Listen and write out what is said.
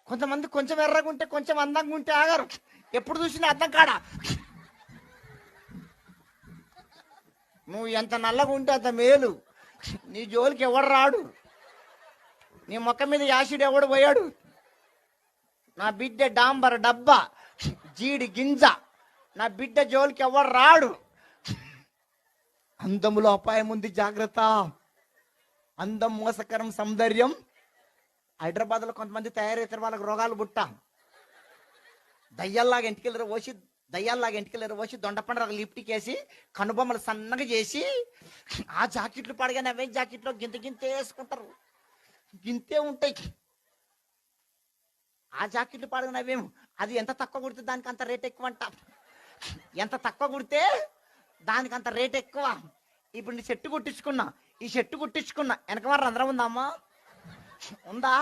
కొంతమంది కొంచెం ఎర్రగా ఉంటే కొంచెం అందంగా ఉంటే ఆగారు. ఎప్పుడు చూసినా అద్దం కాడ నువ్వు ఎంత నల్లగా ఉంటే అంత మేలు. నీ జోలికి ఎవడు రాడు, నీ మొక్క మీద యాసిడ్ ఎవడు పోయాడు. నా బిడ్డ డాంబర్ డబ్బా, జీడి గింజ, నా బిడ్డ జోలికి ఎవడు రాడు. అందములో అపాయం ఉంది, జాగ్రత్త. అందం మోసకరం, సౌందర్యం. హైదరాబాద్లో కొంతమంది తయారైతారు, వాళ్ళకి రోగాలు పుట్ట. దయ్యాల్లాగా ఇంటికెళ్ళరు పోసి దొండపండు ఒక లిప్టిక్ వేసి కనుబొమ్మలు సన్నగా చేసి ఆ జాకెట్లు పడగానే అవే జాకెట్లో గింతే వేసుకుంటారు. గింతే ఉంటాయి ఆ జాకెట్లు పడగానే అవేం. అది ఎంత తక్కువ కుడితే దానికి అంత రేట్ ఎక్కువ అంట. ఎంత తక్కువ కుడితే దానికి అంత రేట్ ఎక్కువ. ఇప్పుడు నీ షర్టు కుట్టించుకున్నా, ఈ షర్టు కుట్టించుకున్నా వెనక మరి రంధ్రం ఉందా అమ్మా? ఉందా?